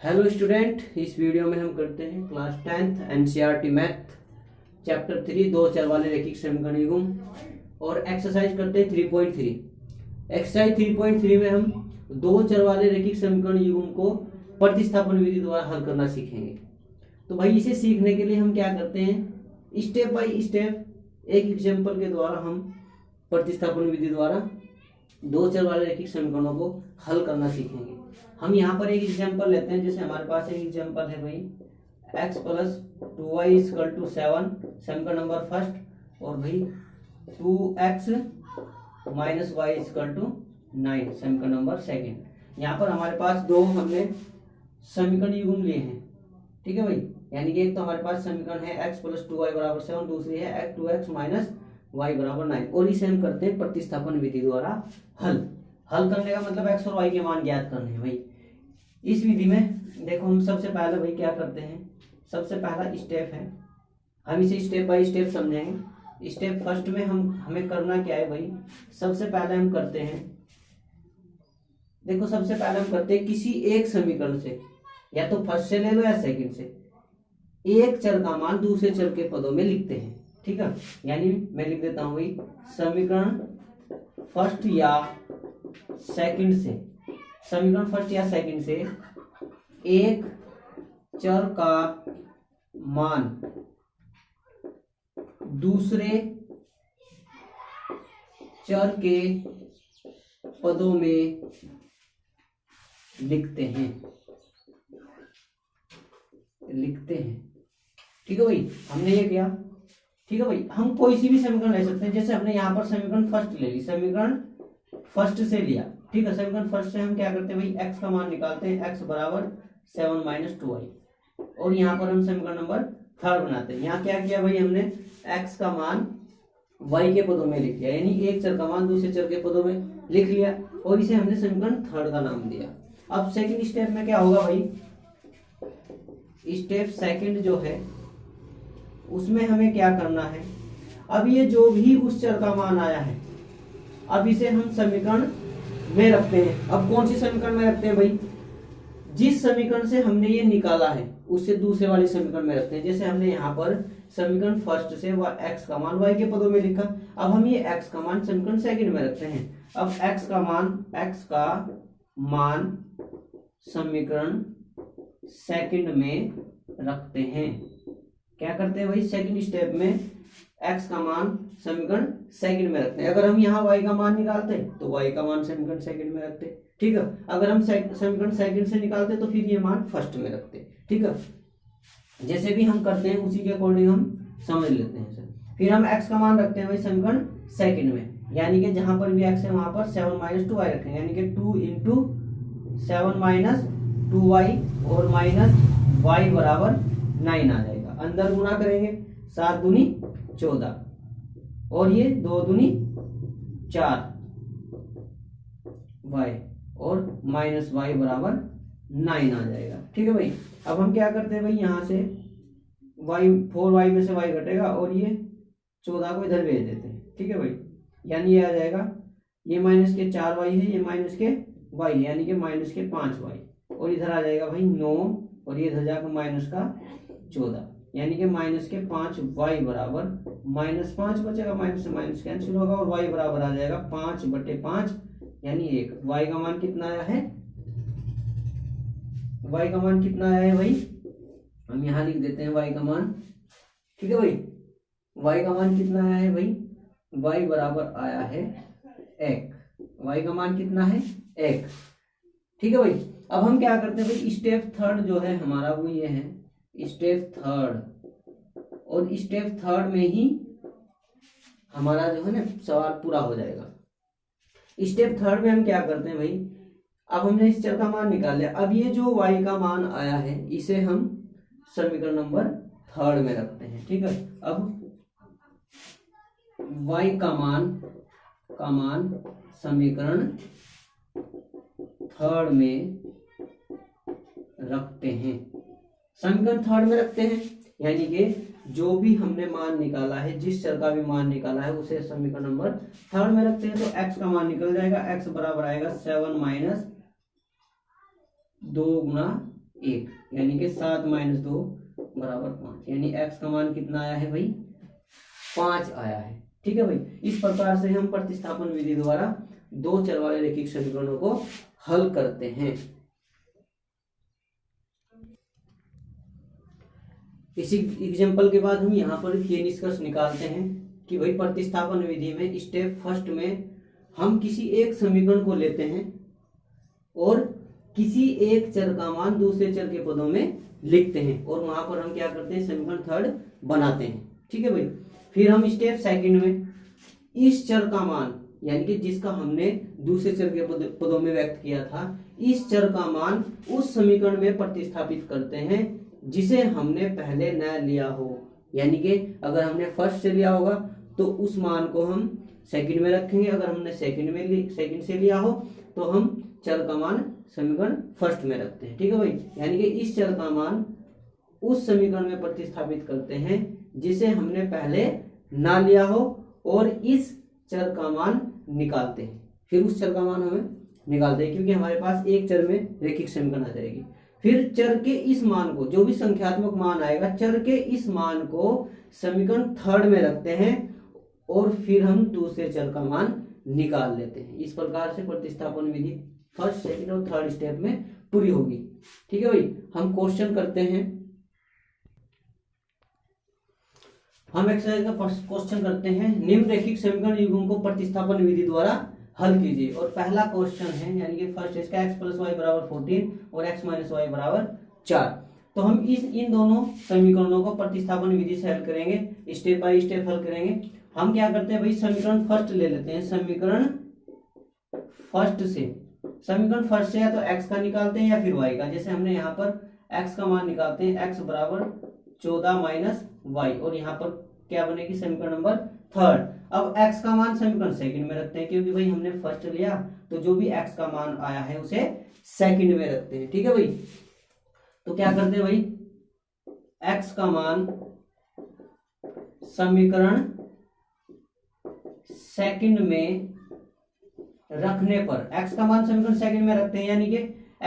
Hello student, इस video में हम करते हैं class 10th NCERT math chapter 3 दो चर वाले रैखिक समीकरण युग्म और एक्सरसाइज करते हैं 3.3। एक्सरसाइज 3.3 में हम दो चर वाले रैखिक समीकरण युग्म को प्रतिस्थापन विधि द्वारा हल करना सीखेंगे। तो भाई इसे सीखने के लिए हम क्या करते हैं, स्टेप बाय स्टेप एक एग्जाम्पल के द्वारा हम प्रतिस्थापन विधि द्वारा दो चर वाले रैखिक समीकरणों को हल करना सीखेंगे। हम यहाँ पर एक एग्जांपल लेते हैं। जैसे हमारे पास एक एग्जांपल है भाई x plus 2y equal to 7 समीकरण नंबर फर्स्ट, और भाई 2x minus Y equal to 9 समीकरण नंबर सेकेंड। यहाँ पर हमारे पास दो हमने समीकरण युग्म लिए हैं, ठीक है भाई। यानी कि एक तो हमारे पास समीकरण है x प्लस 2y बराबर 7, दूसरी है 2x माइनस y बराबर 9, और इसे हम करते हैं प्रतिस्थापन विधि द्वारा हल करने का मतलब x और y के मान ज्ञात करने हैं भाई। इस विधि में देखो हम सबसे पहले भाई क्या करते हैं, सबसे पहला स्टेप है, हम इसे स्टेप बाय स्टेप समझेंगे। स्टेप फर्स्ट में हमें करना क्या है भाई, सबसे पहले हम करते हैं, देखो सबसे पहले हम करते हैं किसी एक समीकरण से, या तो फर्स्ट से ले लो या सेकंड से, एक चर का मान दूसरे चर के पदों में लिखते हैं, ठीक है। यानी मैं लिख देता हूं भाई समीकरण फर्स्ट या सेकंड से, समीकरण फर्स्ट या सेकंड से एक चर का मान दूसरे चर के पदों में लिखते हैं, ठीक है भाई। हमने ये किया, ठीक है भाई। हम कोई सी भी समीकरण ले सकते हैं। जैसे हमने यहाँ पर समीकरण फर्स्ट ले ली, समीकरण फर्स्ट से लिया, ठीक है। समीकरण फर्स्ट से हम क्या करते हैं भाई, x का मान निकालते हैं, x बराबर 7 माइनस 2y, और यहाँ पर हम समीकरण नंबर थर्ड बनाते हैं। यहाँ क्या किया भाई, हमने x का मान y के पदों में लिख लिया, यानी एक चर का मान दूसरे चर के पदों में लिख लिया, और इसे हमने समीकरण थर्ड का नाम दिया। अब सेकेंड स्टेप में क्या होगा भाई, स्टेप सेकेंड जो है उसमें हमें क्या करना है, अब ये जो भी उस चर का मान आया है, अब इसे हम समीकरण में रखते हैं। अब कौन सी समीकरण में रखते हैं भाई, जिस समीकरण से हमने ये निकाला है उससे दूसरे वाले समीकरण में रखते हैं। जैसे हमने यहाँ पर समीकरण फर्स्ट से x का मान y के पदों में लिखा, अब हम ये x का मान समीकरण सेकंड में रखते हैं। अब x का मान समीकरण सेकंड में रखते हैं। क्या करते हैं भाई, सेकंड स्टेप में x का मान समीकरण सेकंड में रखते हैं। अगर हम यहाँ y का मान निकालते तो y का मान समीकरण सेकंड में रखते, ठीक है। अगर हम समीकरण सेकंड से निकालते तो फिर ये मान फर्स्ट में रखते, ठीक है। जैसे भी हम करते हैं उसी के अकॉर्डिंग हम समझ लेते हैं सर। फिर हम x का मान रखते हैं भाई समीकरण सेकंड में, यानी कि जहां पर भी x है वहां पर 7 माइनस 2y रखेंगे, यानी कि 2 इंटू 7 माइनस 2y और माइनस y बराबर 9 आ जाएगा। अंदर गुणा करेंगे, 7 दूनी 14 और ये 2 दूनी 4 y और माइनस y बराबर 9 आ जाएगा, ठीक है भाई। अब हम क्या करते हैं भाई, यहाँ से y 4y में से y घटेगा और ये 14 को इधर भेज देते हैं, ठीक है भाई। यानी ये आ जाएगा, ये माइनस के 4y है, ये माइनस के y है, यानी कि माइनस के 5y, और इधर आ जाएगा भाई 9, और ये इधर जाकर माइनस का 14, यानी कि माइनस के 5y बराबर माइनस 5 बचेगा, माइनस से माइनस कैंसिल होगा, और y बराबर आ जाएगा 5/5 यानी 1। y का मान कितना आया है, y का मान कितना आया है भाई, हम यहाँ लिख देते हैं y का मान, ठीक है भाई। y का मान कितना आया है भाई, y बराबर आया है 1। y का मान कितना है 1, ठीक है भाई। अब हम क्या करते हैं भाई, स्टेप थर्ड जो है हमारा वो ये है स्टेप थर्ड, और स्टेप थर्ड में ही हमारा जो है ना सवाल पूरा हो जाएगा। स्टेप थर्ड में हम क्या करते हैं भाई, अब हमने इस चर का मान निकाल लिया, अब ये जो y का मान आया है इसे हम समीकरण नंबर थर्ड में रखते हैं, ठीक है। अब y का मान समीकरण थर्ड में रखते हैं, समीकरण थर्ड में रखते हैं, यानी कि जो भी हमने मान निकाला है, जिस चर का भी मान निकाला है उसे समीकरण नंबर थर्ड में रखते हैं। तो x का मान निकल जाएगा, x बराबर आएगा 7 माइनस 2 गुना 1, यानी कि 7 - 2 बराबर 5, यानी x का मान कितना आया है भाई? 5 आया है। ठीक है भाई, इस प्रकार से हम प्रतिस्थापन विधि द्वारा दो चर वाले रैखिक समीकरणों को हल करते हैं। इसी एग्जाम्पल के बाद हम यहाँ पर ये निष्कर्ष निकालते हैं कि भाई प्रतिस्थापन विधि में स्टेप फर्स्ट में हम किसी एक समीकरण को लेते हैं और किसी एक चर का मान दूसरे चर के पदों में लिखते हैं और वहां पर हम क्या करते हैं? समीकरण थर्ड बनाते हैं। ठीक है भाई, फिर हम स्टेप सेकंड में इस चर का मान, यानी कि जिसका हमने दूसरे चर के पदों में व्यक्त किया था, इस चर का मान उस समीकरण में प्रतिस्थापित करते हैं जिसे हमने पहले न लिया हो। यानी कि अगर हमने फर्स्ट से लिया होगा तो उस मान को हम सेकंड में रखेंगे, अगर हमने सेकंड से लिया हो तो हम चर का मान समीकरण फर्स्ट में रखते हैं। ठीक है भाई, यानी कि इस चर का मान उस समीकरण में प्रतिस्थापित करते हैं जिसे हमने पहले ना लिया हो और इस चर का मान निकालते हैं। फिर उस चर का मान हमें निकालते हैं क्योंकि हमारे पास एक चर में रैखिक समीकरण आ जाएगी। फिर चर के इस मान को, जो भी संख्यात्मक मान आएगा, चर के इस मान को समीकरण थर्ड में रखते हैं और फिर हम दूसरे चर का मान निकाल लेते हैं। इस प्रकार से प्रतिस्थापन विधि फर्स्ट, सेकंड और थर्ड स्टेप में पूरी होगी। ठीक है भाई, हम क्वेश्चन करते हैं। हम एक्सरसाइज का फर्स्ट क्वेश्चन करते हैं। निम्न रैखिक समीकरण युग्म को प्रतिस्थापन विधि द्वारा हल कीजिए। और पहला क्वेश्चन है, यानी कि फर्स्ट इसका x + y = 14 और x - y = 4। तो हम इन दोनों समीकरणों को प्रतिस्थापन विधि से हल करेंगे, स्टेप बाय स्टेप हल करेंगे। हम क्या करते हैं भाई? समीकरण फर्स्ट ले लेते हैं। समीकरण फर्स्ट से या तो x का निकालते हैं या फिर y का। जैसे हमने यहाँ पर x का मान निकालते हैं, x = 14 - y, और यहाँ पर क्या बनेगी? समीकरण नंबर थर्ड। अब x का मान समीकरण सेकंड में रखते हैं क्योंकि भाई हमने फर्स्ट लिया, तो जो भी x का मान आया है उसे सेकंड में रखते हैं। ठीक है भाई, तो क्या करते हैं भाई? x का मान समीकरण सेकंड में रखने पर, x का मान समीकरण सेकंड में रखते हैं, यानी कि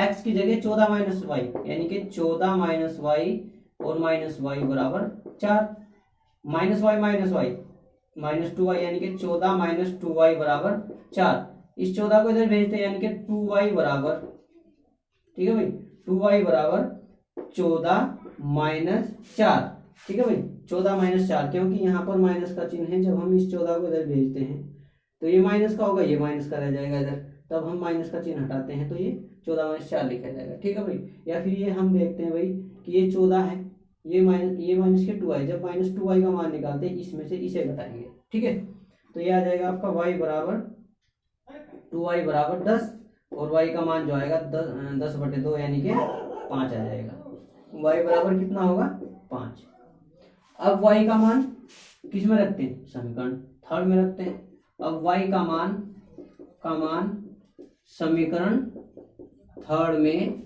x की जगह 14 - y, यानी कि 14 - y और -y = 4, -2y यानी कि 14 - 2y = 4। इस 14 को इधर भेजते हैं, यानी कि 2y बराबर, ठीक है भाई, 2y = 14 - 4। ठीक है भाई, 14 - 4, क्योंकि यहाँ पर माइनस का चिन्ह है। जब हम इस 14 को इधर भेजते हैं तो ये माइनस का होगा, ये माइनस का रह जाएगा इधर, तब हम माइनस का चिन्ह हटाते हैं तो ये 14 - 4 लिखा जाएगा। ठीक है भाई, या फिर ये हम देखते हैं भाई कि ये 14 है, ये माइनस के 2y, जब -2y का मान निकालते हैं इसमें से इसे घटाएंगे। ठीक है, तो ये आ जाएगा आपका y = 2y = 10 और y का मान जो आएगा 10/2 यानी कि 5 आ जाएगा। y बराबर कितना होगा? 5। अब y का मान किस में रखते हैं? समीकरण थर्ड में रखते हैं। अब y का मान समीकरण थर्ड में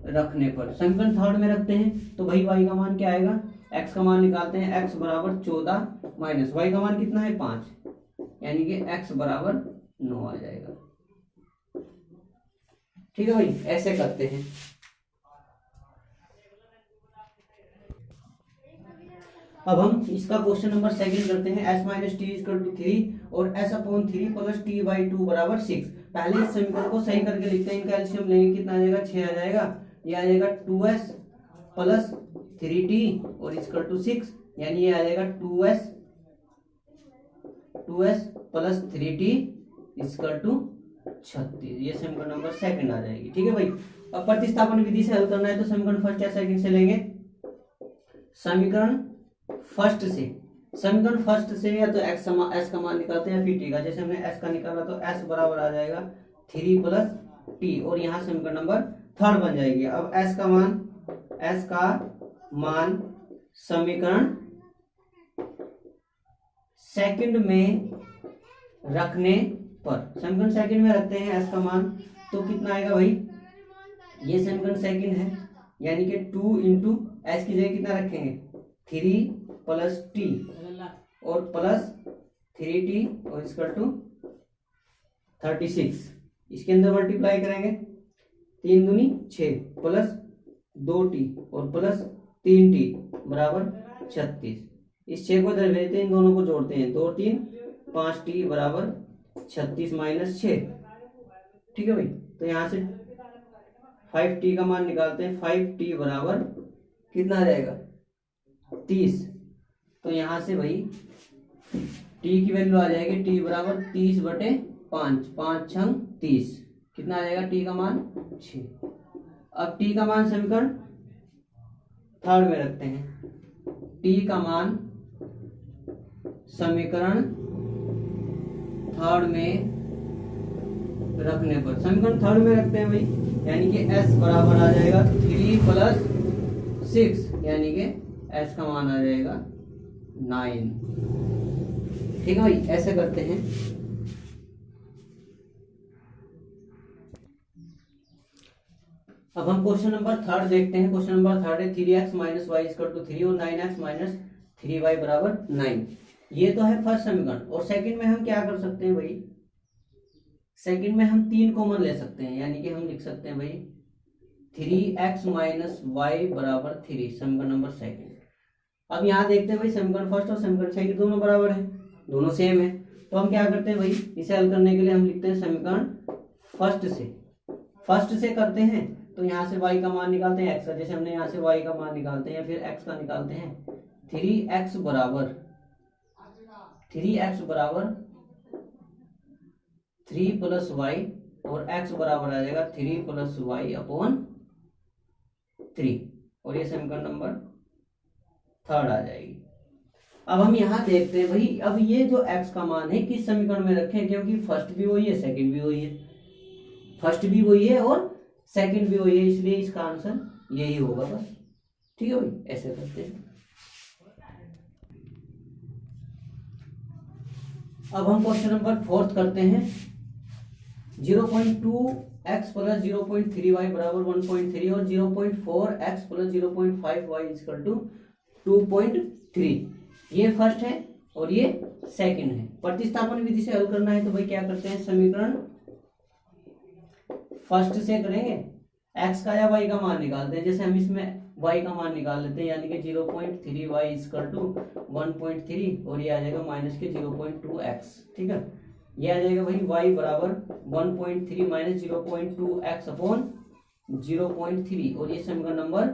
रखने पर, समीकरण थर्ड में रखते हैं तो भाई y का मान क्या आएगा? x का मान निकालते हैं, x = 14 माइनस y का मान कितना है? 5, यानी कि x = 9 आ जाएगा। ठीक है भाई, ऐसे करते हैं। अब हम इसका क्वेश्चन नंबर सेकंड करते हैं। s - t = 3 और s/3 + t/2 = 6। पहले इस समीकरण को सही करके लिखते हैं। इनका एलसीएम लेंगे, कितना आ जाएगा? 6 आ जाएगा। ये आ जाएगा 2s + 3t और = 6, यानी ये आ जाएगा 2s + 3t = 36। ये समीकरण नंबर सेकंड आ जाएगी। ठीक है भाई, अब प्रतिस्थापन विधि से हल करना है तो समीकरण फर्स्ट या सेकंड से लेंगे। समीकरण फर्स्ट से या तो s का मान निकालते हैं या फिर t का। जैसे हमने s का निकाला तो s बराबर आ जाएगा 3 + t और यहाँ समीकरण नंबर थर्ड बन जाएगी। अब s का मान समीकरण सेकंड में रखने पर, समीकरण सेकंड में रखते हैं s का मान, तो कितना आएगा भाई? ये समीकरण सेकंड है, यानी कि 2 × s की जगह कितना रखेंगे? 3 + t और प्लस 3t और = 36। इसके अंदर मल्टीप्लाई करेंगे 3 दूनी 6 प्लस 2t और प्लस 3t बराबर 36। इस 6 को इधर भेजते हैं, इन दोनों को जोड़ते हैं, 2 3 5t बराबर 36 माइनस 6। ठीक है भाई, तो यहाँ से 5t का मान निकालते हैं। 5t बराबर कितना आ जाएगा 30। तो यहाँ से भाई t की वैल्यू आ जाएगी t बराबर 30/5, 5 छंग 30। कितना आ जाएगा t का मान 6। अब t का मान समीकरण थर्ड में रखते हैं। t का मान समीकरण थर्ड में रखने पर, समीकरण थर्ड में रखते हैं भाई, यानी कि s बराबर आ जाएगा 3 + 6, यानी कि s का मान आ जाएगा 9। ठीक है भाई, ऐसे करते हैं। अब हम क्वेश्चन नंबर थर्ड देखते हैं। क्वेश्चन नंबर थर्ड है 3x - y = 3 और 9x - 3y बराबर 9। ये तो है फर्स्ट समीकरण। और सेकंड में हम क्या कर सकते हैं भाई, सेकंड में हम 3 कॉमन ले सकते हैं, यानी कि हम लिख सकते हैं भाई 3x - y बराबर 3, समीकरण नंबर सेकंड। अब यहाँ देखते हैं भाई समीकरण फर्स्ट और समीकरण सेकंड दोनों बराबर है, दोनों सेम है। तो हम क्या करते हैं भाई, इसे हल करने के लिए हम लिखते हैं समीकरण फर्स्ट से करते हैं। तो यहाँ से y का मान निकालते हैं x का, जैसे हमने यहाँ से y का मान निकालते हैं या फिर x का निकालते हैं। 3x बराबर 3 + y और x बराबर आ जाएगा 3 + y/3, और ये समीकरण नंबर थर्ड आ जाएगी। अब हम यहाँ देखते हैं भाई, अब ये जो x का मान है किस समीकरण में रखें, क्योंकि फर्स्ट भी वही है सेकंड भी वही है, फर्स्ट भी वही है और सेकंड भी वही है, इसलिए इसका आंसर यही होगा बस। ठीक है भाई, ऐसे करते हैं। अब हम क्वेश्चन नंबर फोर्थ करते हैं। 0.2x + 0.3y बराबर 1.3 और 0.4x + 0.5y = 2.3। ये फर्स्ट है और ये सेकंड है। प्रतिस्थापन विधि से हल करना है, तो भाई क्या करते हैं, समीकरण फर्स्ट से करेंगे, x का या y का मान निकालते हैं। जैसे हम इसमें y का मान निकाल लेते हैं, यानी कि 0.3y = 1.3 और ये आ जाएगा माइनस के 0.2x। ठीक है, ये आ जाएगा भाई y बराबर 1.3 - 0.2x / 0.3, और ये समीकरण नंबर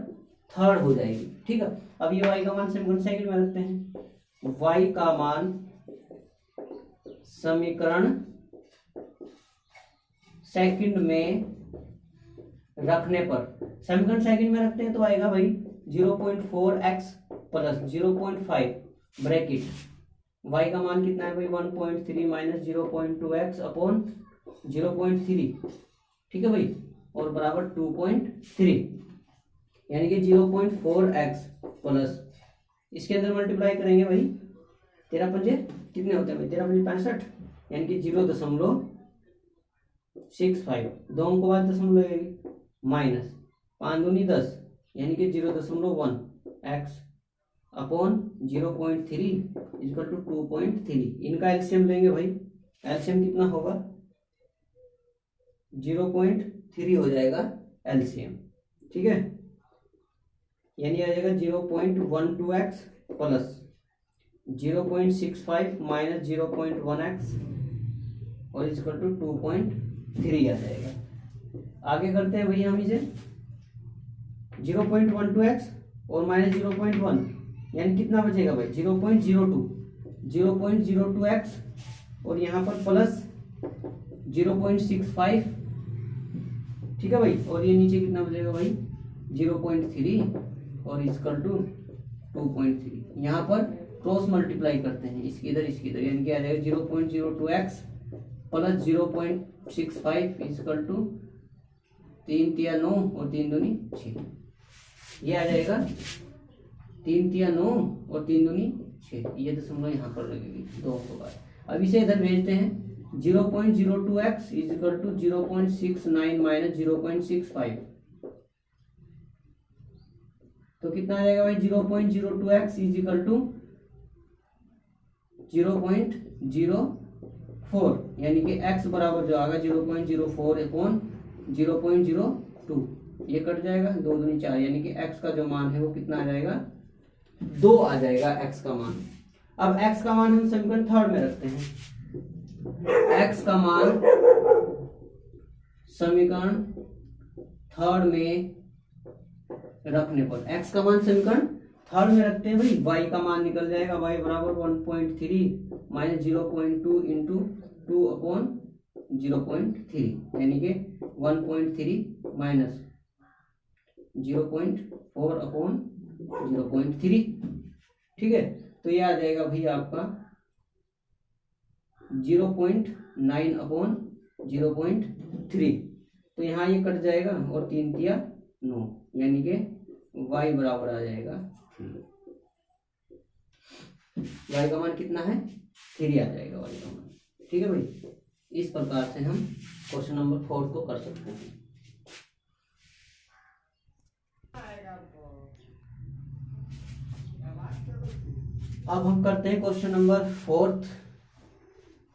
थर्ड हो जाएगी। ठीक है, अब ये y का मान समीकरण सेकंड में रखते हैं। y का मान समीकरण सेकंड में रखने पर, समीकरण सेकंड में रखते हैं तो आएगा भाई 0.4x + 0.5 ब्रैकेट, y का मान कितना है भाई 1.3 - 0.2x / 0.3। ठीक है भाई, और बराबर 2.3, यानी कि 0.4x प्लस, इसके अंदर मल्टीप्लाई करेंगे भाई, 13 पंजे कितने होते हैं भाई, 13 पंजे 65, यानी कि 0.65, 2 अंक के बाद दशमलव लगेगी, माइनस 5 दूनी 10, यानी कि 0.1 x / 0.3 = 2.3। इनका एलसीएम लेंगे भाई, एलसीएम कितना होगा 0.3 हो जाएगा एलसीएम। ठीक है, यानी आ जाएगा 0.12x प्लस 0.65 माइनस 0.1x और = 2.3 आ जाएगा। आगे करते हैं भैया हम इसे 0.12x और माइनस 0.1, यानी कितना बचेगा भाई 0.02x और यहाँ पर प्लस 0.65। ठीक है भाई, और ये नीचे कितना बचेगा भाई 0.3 और = 2.3। यहाँ पर क्रॉस मल्टीप्लाई करते हैं, इसकी इधर इसकी इधर, यानी कि आ जाएगा 0.02x प्लस 0.65 = 3 × 9 और 3 दूनी 6। ये आ जाएगा 3 × 9 और 3 दूनी 6, ये दशमलव यहाँ पर लगेगी 2 के बाद। अब इसे इधर भेजते हैं, 0.02x = 0.69 माइनस 0.65, तो कितना आ जाएगा भाई 0.02x = 0.04, यानी कि x बराबर जो आएगा 0.04/0.04, 2, ये कट जाएगा, 2 दूनी 4, यानी कि x का जो मान है वो कितना आ जाएगा, 2 आ जाएगा x का मान। अब x का मान हम समीकरण थर्ड में रखते हैं। x का मान समीकरण थर्ड में रखने पर, x का मान समीकरण थर्ड में रखते हैं भाई, y का मान निकल जाएगा, y बराबर 1.3 माइनस 0.2 इंटू 2/0.3, यानी कि 1.3 माइनस 0.4/0.3। ठीक है, तो ये आ जाएगा भैया आपका 0.9/0.3। तो यहाँ ये कट जाएगा और 3 तिया 9, यानी कि y बराबर आ जाएगा 3। y का मान कितना है, 3 आ जाएगा y का मान। ठीक है भाई, इस प्रकार से हम क्वेश्चन नंबर 4 को कर सकते हैं। अब हम करते हैं क्वेश्चन नंबर 4।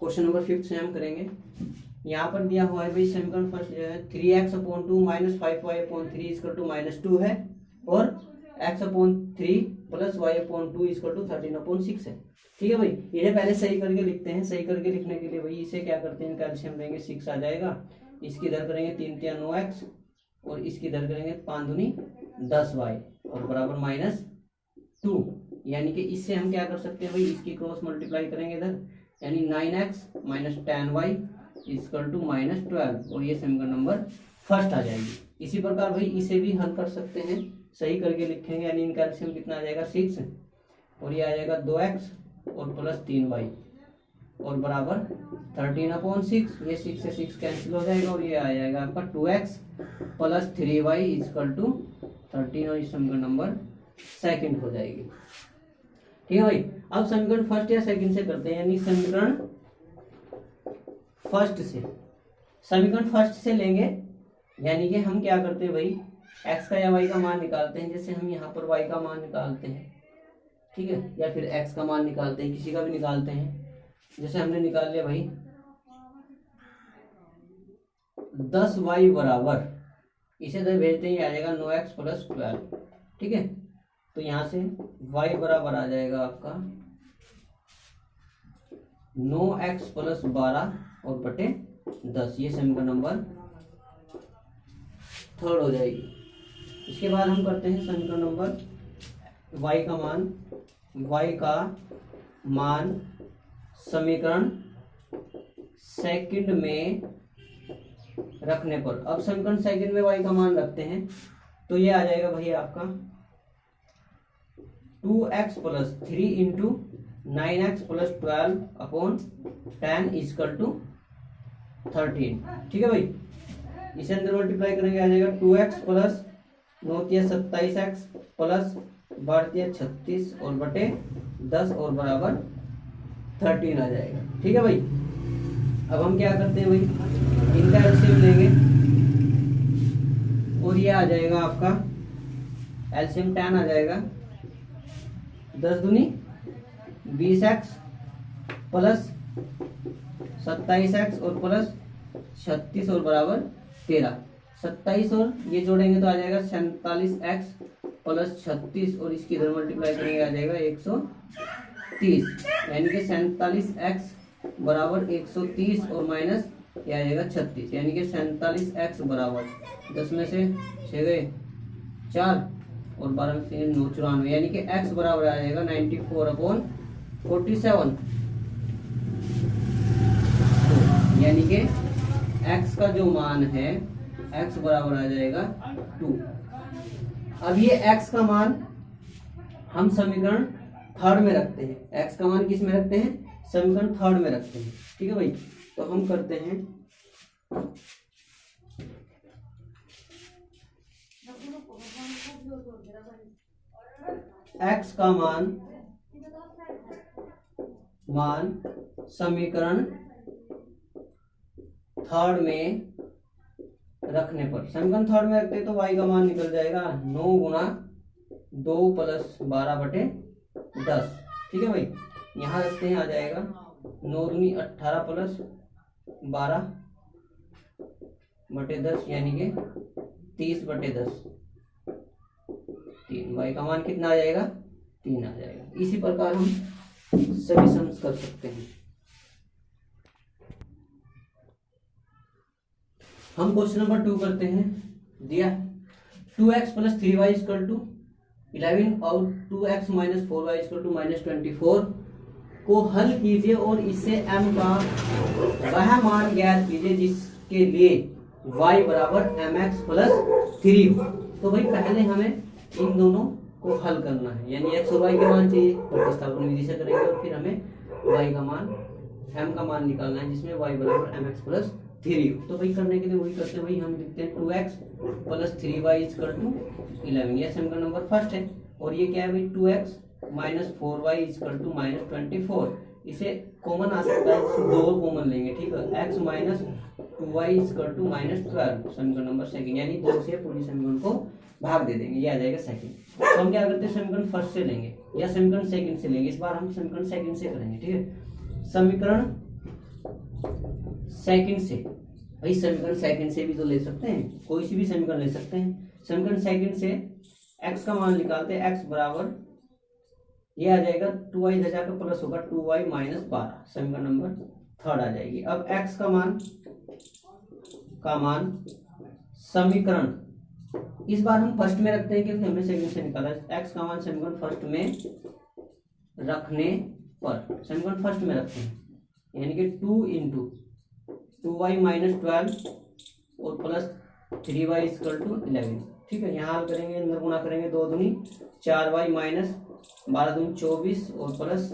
क्वेश्चन नंबर 5 से हम करेंगे। यहाँ पर दिया हुआ है भाई समीकरण फर्स्ट जो है 3x/2 minus 5y/3 equal to -2 है, और x/3 plus y/2 equal to 13/6 है। ठीक है भाई, इन्हें पहले सही करके लिखते हैं। सही करके लिखने के लिए भाई इसे क्या करते हैं, कैल्शियम लेंगे, 6 आ जाएगा, इसकी इधर करेंगे 3 तिया 9x, और इसकी इधर करेंगे 5 दूनी 10y, और बराबर -2, यानी कि इससे हम क्या कर सकते हैं भाई, इसकी क्रॉस मल्टीप्लाई करेंगे इधर, यानी 9x minus 10y equal to -12, और ये समीकरण नंबर फर्स्ट आ जाएगी। इसी प्रकार भाई इसे भी हल कर सकते हैं, सही करके लिखेंगे, यानी इनका एलसीएम कितना आ जाएगा 6, और ये आ जाएगा 2x और प्लस 3y, और बराबर 13/6, ये 6 से 6 कैंसिल हो जाएगा, और ये आ जाएगा आपका 2x plus 3y equal to 13, और इस समीकरण नंबर सेकंड हो जाएगी। ठीक है भाई, अब समीकरण फर्स्ट या सेकंड से करते हैं, यानी समीकरण फर्स्ट से लेंगे, यानी कि हम क्या करते हैं भाई, x का या y का मान निकालते हैं। जैसे हम यहाँ पर y का मान निकालते हैं, ठीक है, या फिर x का मान निकालते हैं, किसी का भी निकालते हैं। जैसे हमने निकाल लिया भाई 10y बराबर, इसे इधर भेजते हैं, आ जाएगा 9x प्लस 12। ठीक है, तो यहाँ से y बराबर आ जाएगा आपका 9x प्लस 12 और बटे 10, ये समीकरण नंबर थर्ड हो जाएगी। इसके बाद हम करते हैं समीकरण नंबर y का मान समीकरण सेकंड में रखने पर। अब समीकरण सेकंड में y का मान रखते हैं, तो ये आ जाएगा भैया आपका 2x plus 3 into 9x plus 12/10 equal to 13। ठीक है भाई, इसे अंदर मल्टीप्लाई करेंगे, आ जाएगा 2x प्लस 9 तिया 27x प्लस 12 तिया 36 और बटे 10 और बराबर 13 आ जाएगा। ठीक है भाई, अब हम क्या करते हैं भाई, इनका एलसीएम लेंगे, और ये आ जाएगा आपका एलसीएम 10 आ जाएगा, 10 दूनी 20x प्लस 27x और प्लस 36 और बराबर 13। 27 और ये जोड़ेंगे तो आ जाएगा 47x प्लस 36, और इसकी इधर मल्टीप्लाई करेंगे आ जाएगा 130, यानी कि 47x बराबर 130 और माइनस ये आ जाएगा 36, यानी कि 47x बराबर 10 में से 6 गए 4 और 12 में से 9 94, यानी कि x बराबर आ जाएगा 94/47, यानी कि x का जो मान है x बराबर आ जाएगा 2। अब ये x का मान हम समीकरण थर्ड में रखते हैं। x का मान किस में रखते हैं, समीकरण थर्ड में रखते हैं। ठीक है भाई, तो हम करते हैं x का मान समीकरण थर्ड में रखने पर, समीकरण थर्ड में रखते हैं तो y का मान निकल जाएगा 9 गुना 2 प्लस 12 बटे 10। ठीक है भाई, यहाँ रखते हैं, आ जाएगा 9 दूनी 18 प्लस 12 बटे 10, यानी कि 30/10 3, y का मान कितना आ जाएगा 3 आ जाएगा। इसी प्रकार हम सभी सम्स कर सकते हैं। हम क्वेश्चन नंबर 2 करते हैं। दिया 2x + 3y = 11 और 2x - 4y = -24 को हल कीजिए और इससे m का वह मान ज्ञात कीजिए जिसके लिए y = mx + 3 हो। तो भाई पहले हमें इन दोनों को हल करना है, यानी x और y के मान चाहिए, प्रतिस्थापन विधि से करेंगे और फिर हमें y का मान m का मान निकालना है जिसमें y = mx + 3 हो। तो भाई करने के लिए वही करते हैं, भाई हम लिखते हैं 2x + 3y = 11, यह समीकरण नंबर फर्स्ट है। और ये क्या है भाई 2x - 4y = -24, इसे कॉमन आ सकता है, दो कॉमन लेंगे, ठीक है। x - 2y = -12, समीकरण नंबर सेकंड, यानी 2 से पूरी समीकरण को भाग दे देंगे, ये आ जाएगा सेकंड। तो हम क्या करते हैं समीकरण फर्स्ट से लेंगे या समीकरण सेकंड से लेंगे, इस बार हम समीकरण सेकंड से करेंगे, ठीक है। समीकरण सेकंड से, भाई समीकरण सेकंड से भी तो ले सकते हैं, कोई सी भी समीकरण ले सकते हैं। समीकरण सेकंड से x का मान निकालते हैं, x बराबर ये आ जाएगा 2y धजा का प्लस होगा 2y - 12, समीकरण नंबर थर्ड आ जाएगी। अब x का मान समीकरण इस बार हम फर्स्ट में रखते हैं क्योंकि हमने सेकंड से निकाला है। x का मान समीकरण फर्स्ट में रखने पर समीकरण फर्स्ट में रखते हैं, यानी कि 2 × 2y - 12 और प्लस 3y = 11, ठीक है। यहाँ हल करेंगे, अंदर गुणा करेंगे, 2 दूनी 4y - 12 दूनी 24 और प्लस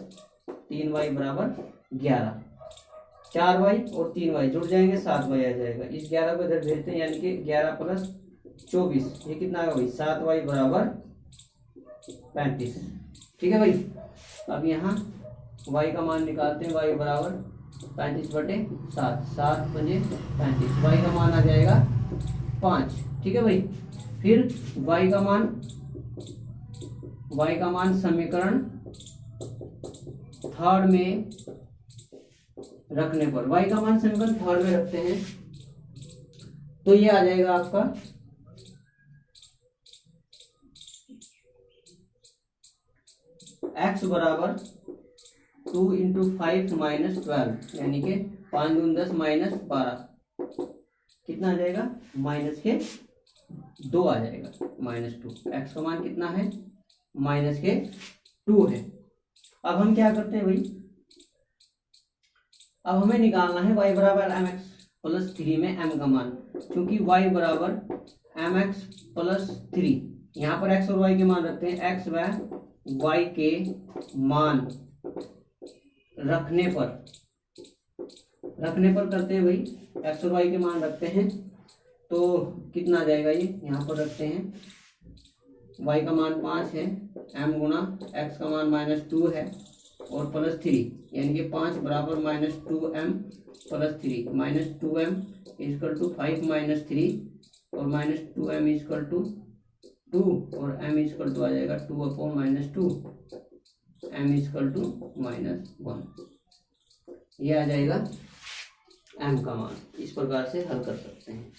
3y = 11, 4y और 3y जुड़ जाएंगे, 7y आ जाएगा। इस 11 को इधर भेजते हैं, यानी कि 11 + 24 ये कितना आएगा भाई 7y = 35, ठीक है भाई। अब यहाँ y का मान निकालते हैं, y = 35/7, 7 × 5 = 35, y का मान आ जाएगा 5, ठीक है भाई। फिर y का मान समीकरण थर्ड में रखने पर, y का मान समीकरण थर्ड में रखते हैं तो ये आ जाएगा आपका x बराबर 2 × 5 - 12, यानी कि 5 दूनी 10 - 12 कितना आ जाएगा -2 आ जाएगा, -2। x का मान कितना है -2 है। अब हम क्या करते हैं भाई, अब हमें निकालना है y = mx + 3 में m का मान, क्योंकि y = mx + 3, यहाँ पर x और y के मान रखते हैं। x व y के मान रखने पर करते हैं भाई, x और y के मान रखते हैं तो कितना आ जाएगा, ये यहाँ पर रखते हैं। y का मान 5 है, m × x का मान -2 है और प्लस 3, यानी कि 5 बराबर -2m + 3, -2m = 5 - 3 और -2m = 2 और m = आ जाएगा 2/-2, m = -1, ये आ जाएगा m का मान। इस प्रकार से हल कर सकते हैं।